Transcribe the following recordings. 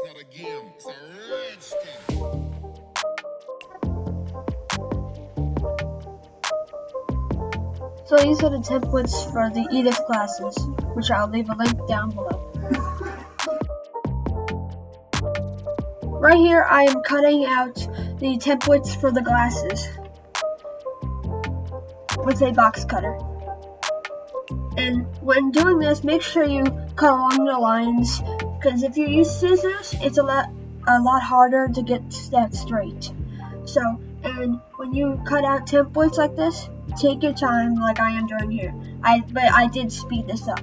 not a game, it's a rich thing. So these are the templates for the Edith classes, which I'll leave a link down below. Right here I am cutting out the templates for the glasses with a box cutter. And when doing this, make sure you cut along the lines, because if you use scissors, it's a lot harder to get that straight. So, and when you cut out templates like this, take your time like I am doing here. But I did speed this up.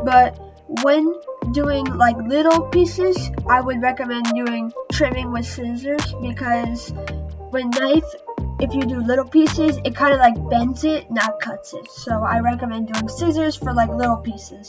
But when doing like little pieces, I would recommend doing trimming with scissors, because with knife, if you do little pieces, it kind of like bends it, not cuts it. So I recommend doing scissors for like little pieces.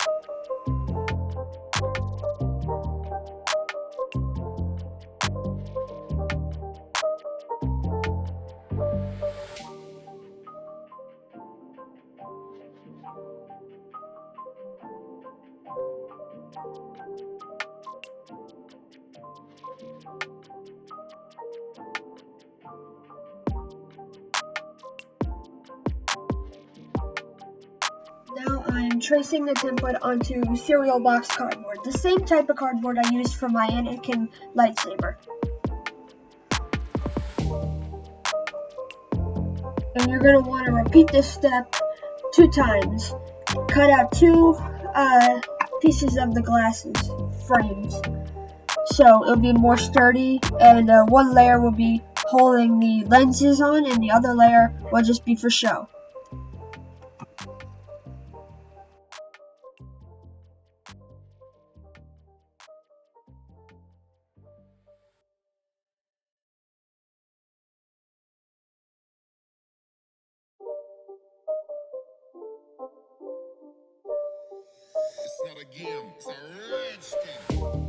Now I'm tracing the template onto cereal box cardboard, the same type of cardboard I used for my Anakin lightsaber. And you're going to want to repeat this step 2 times. Cut out 2 pieces of the glasses frames, so it'll be more sturdy, and one layer will be holding the lenses on, and the other layer will just be for show. It's not a game, it's a rich thing.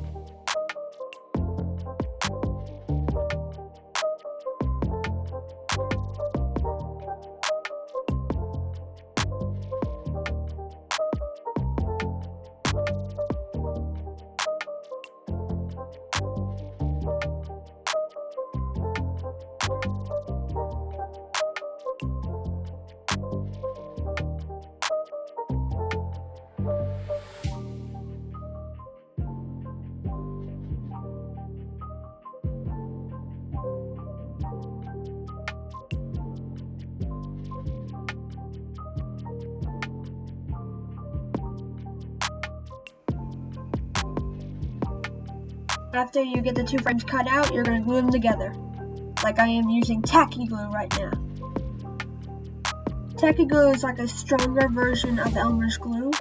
After you get the 2 frames cut out, you're going to glue them together, like I am using tacky glue right now. Tacky glue is like a stronger version of Elmer's glue,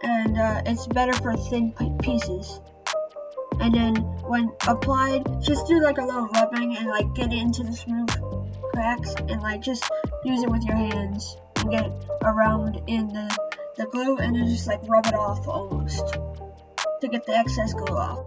and it's better for thin pieces. And then when applied, just do like a little rubbing and like get it into the smooth cracks, and like just use it with your hands and get it around in the glue, and then just like rub it off almost to get the excess glue off.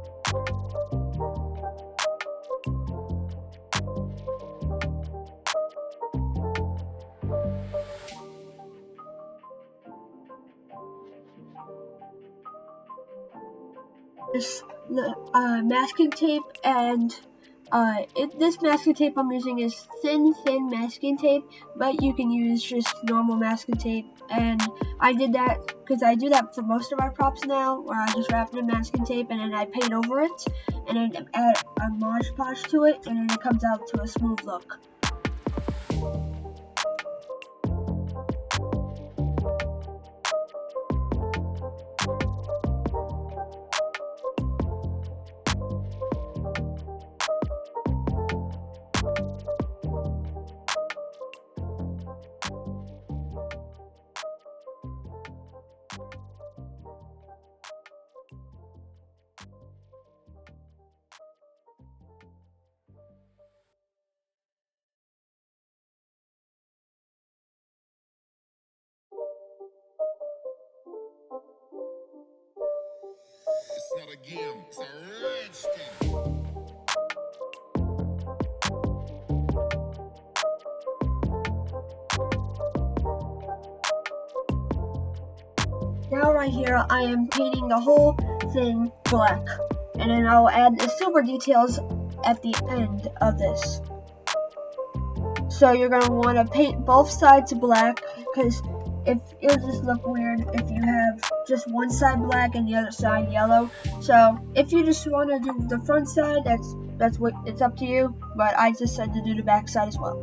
This masking tape, and this masking tape I'm using is thin masking tape, but you can use just normal masking tape, and I did that because I do that for most of my props now, where I just wrap it in masking tape and then I paint over it and then add a Mod Podge to it, and then it comes out to a smooth look. not a game, it's a rich thing. Now right here, I am painting the whole thing black, and then I'll add the silver details at the end of this. So you're going to want to paint both sides black, because if it'll just look weird if you have just one side black and the other side yellow. So if you just want to do the front side, that's what it's up to you, but I just said to do the back side as well.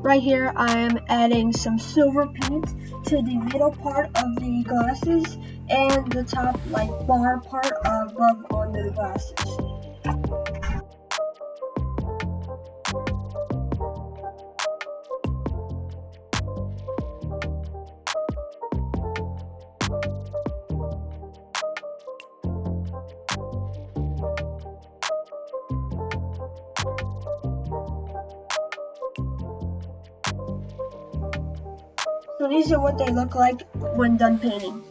Right here, I'm adding some silver paint to the middle part of the glasses and the top bar part above on the glasses. So these are what they look like when done painting.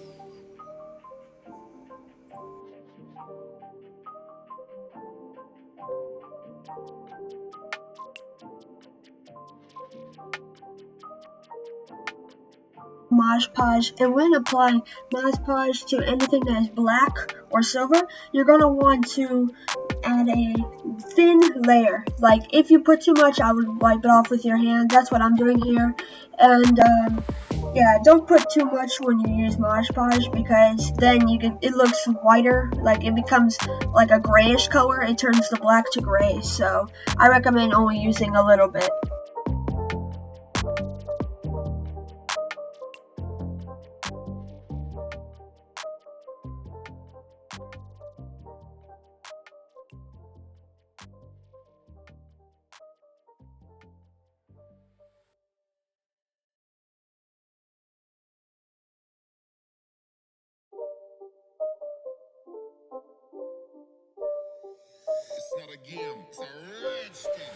Mod Podge, and when applying Mod Podge to anything that is black or silver, you're going to want to add a thin layer. Like if you put too much, I would wipe it off with your hand. That's what I'm doing here. And yeah, don't put too much when you use Mod Podge, because then it looks whiter, like it becomes like a grayish color. It turns the black to gray. So I recommend only using a little bit. It's not a game, it's a rich thing.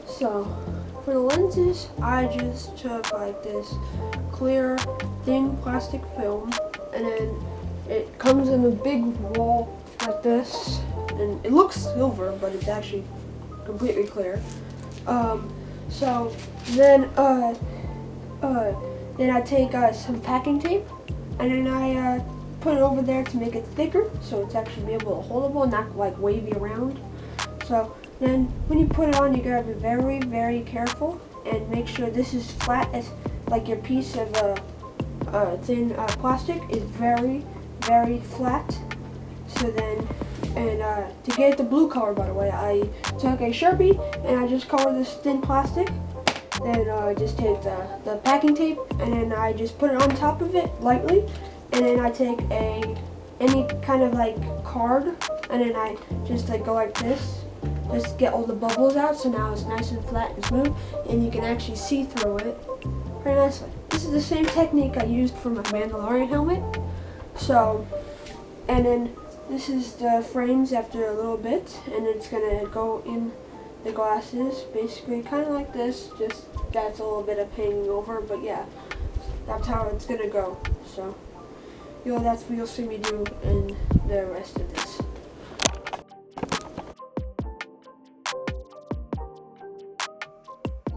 So, for the lenses, I just took like this clear, thin plastic film, and then it comes in a big roll like this, and it looks silver, but it's actually completely clear. So then I take some packing tape, and then I put it over there to make it thicker, so it's actually be able to holdable, not like wavy around. So then when you put it on, you gotta be very, very careful and make sure this is flat, as like your piece of thin plastic is very, very flat. So then, and to get the blue color, by the way, I took a Sharpie and I just colored this thin plastic. Then I just take the packing tape, and then I just put it on top of it lightly, and then I take any kind of like card, and then I just go like this. Just get all the bubbles out, so now it's nice and flat and smooth, and you can actually see through it very nicely. This is the same technique I used for my Mandalorian helmet. So, and then this is the frames after a little bit, and it's gonna go in the glasses, basically kind of like this, just that's a little bit of hanging over, but yeah, that's how it's gonna go. So, that's what you'll see me do in the rest of this.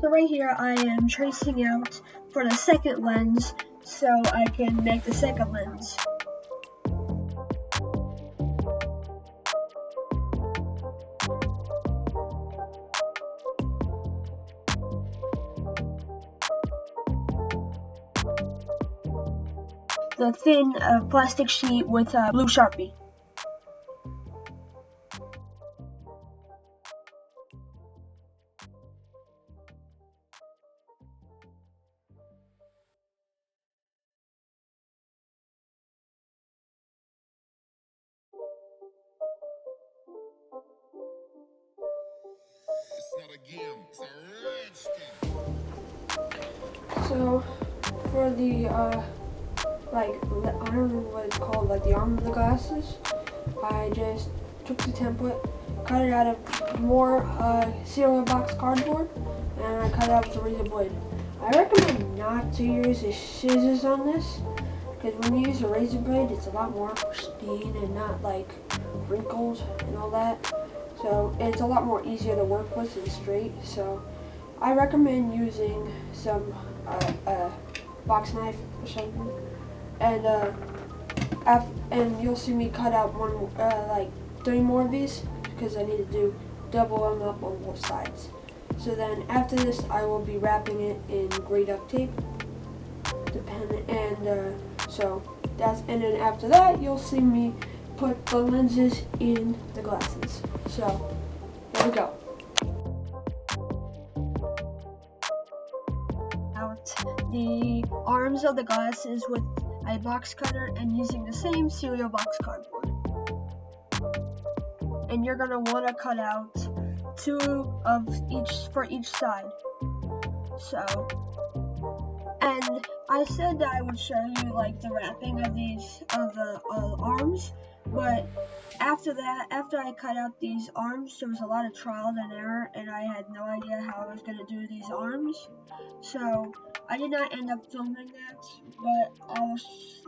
So right here I am tracing out for the second lens so I can make the second lens. The thin plastic sheet with a blue Sharpie. not a game, it's a rich thing. So for the I don't know what it's called, like the arm of the glasses, I just took the template, cut it out of more cereal box cardboard, and I cut it out with a razor blade. I recommend not to use the scissors on this, because when you use a razor blade, it's a lot more pristine and not like wrinkles and all that. So it's a lot more easier to work with and straight. So I recommend using some box knife or something, and and you'll see me cut out like 3 more of these because I need to do double them up on both sides. So then after this, I will be wrapping it in gray duct tape. And then after that, you'll see me put the lenses in the glasses. So here we go. Out the arms of the glasses with a box cutter and using the same cereal box cardboard. And you're gonna want to cut out 2 of each for each side. So, and I said that I would show you like the wrapping of the arms, but after I cut out these arms, there was a lot of trial and error, and I had no idea how I was gonna do these arms. So I did not end up filming that, but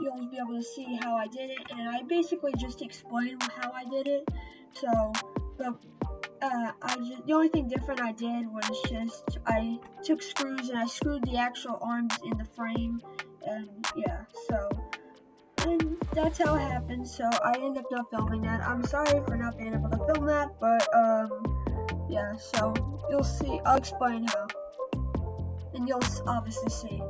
you'll be able to see how I did it, and I basically just explained how I did it. So, but the only thing different I did was just I took screws and I screwed the actual arms in the frame, and yeah, so. And that's how it happened, so I ended up not filming that. I'm sorry for not being able to film that, but yeah, so you'll see, I'll explain how, and you'll obviously see.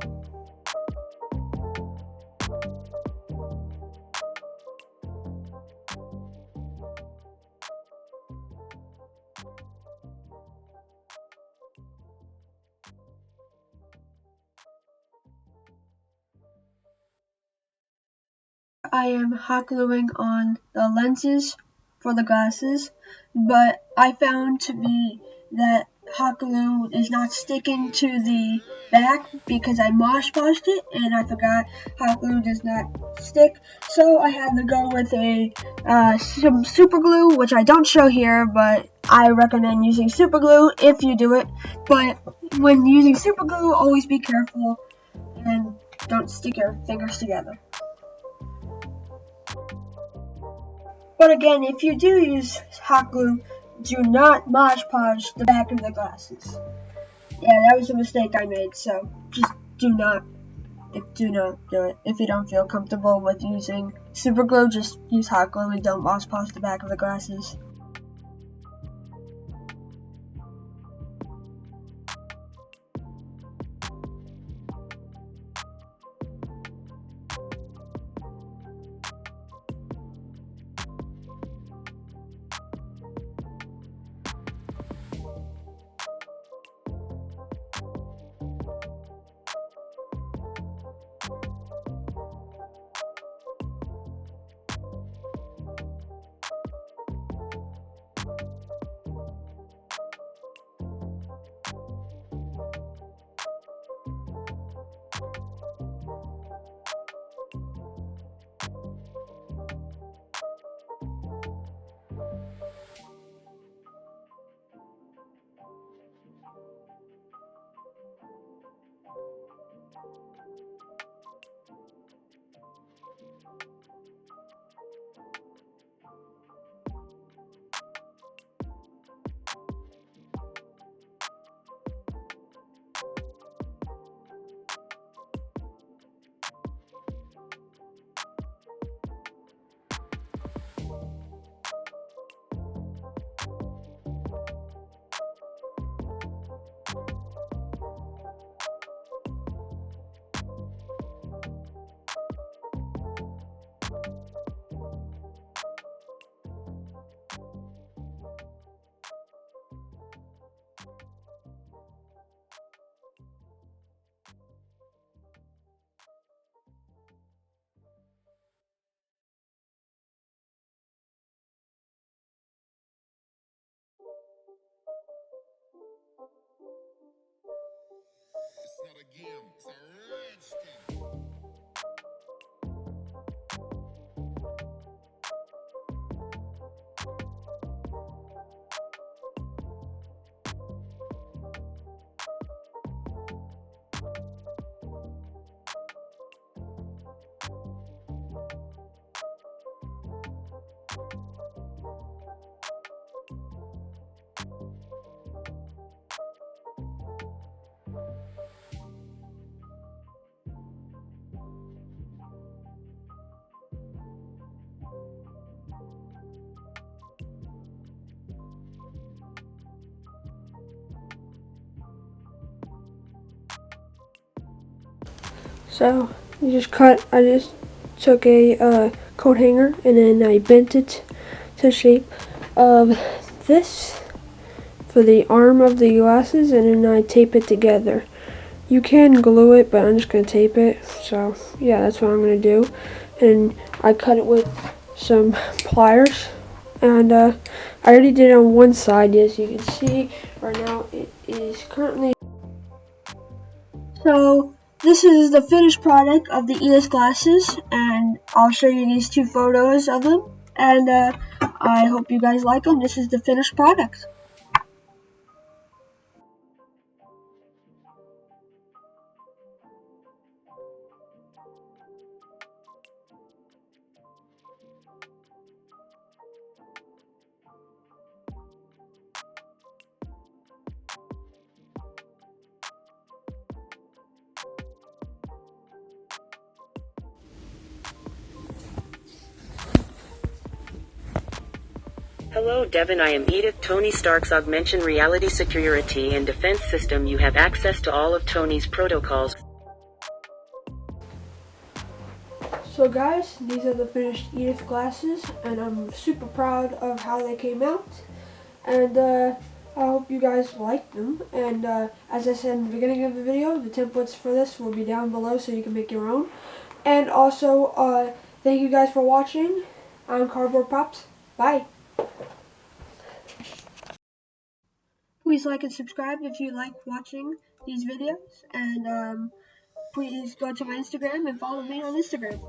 I am hot gluing on the lenses for the glasses, but I found to be that hot glue is not sticking to the back because I mosh poshed it and I forgot hot glue does not stick, so I had to go with some super glue, which I don't show here, but I recommend using super glue if you do it. But when using super glue, always be careful and don't stick your fingers together. But again, if you do use hot glue, do not Mod Podge the back of the glasses. Yeah, that was a mistake I made, so just do not do it. If you don't feel comfortable with using super glue, just use hot glue and don't Mod Podge the back of the glasses. It's not a game, it's a rich thing. So I just took a coat hanger and then I bent it to the shape of this for the arm of the glasses, and then I tape it together. You can glue it, but I'm just going to tape it. So yeah, that's what I'm going to do. And I cut it with some pliers, and I already did it on one side. As you can see right now, it is currently. So this is the finished product of the E.d.i.t.h glasses, and I'll show you these two photos of them, and I hope you guys like them. This is the finished product. Hello Devin, I am Edith, Tony Stark's augmented reality security and defense system. You have access to all of Tony's protocols. So guys, these are the finished E.d.i.t.h glasses, and I'm super proud of how they came out. And I hope you guys like them. And as I said in the beginning of the video, the templates for this will be down below so you can make your own. And also, thank you guys for watching. I'm Cardboard Pops. Bye. Please like and subscribe if you like watching these videos, and please go to my Instagram and follow me on Instagram.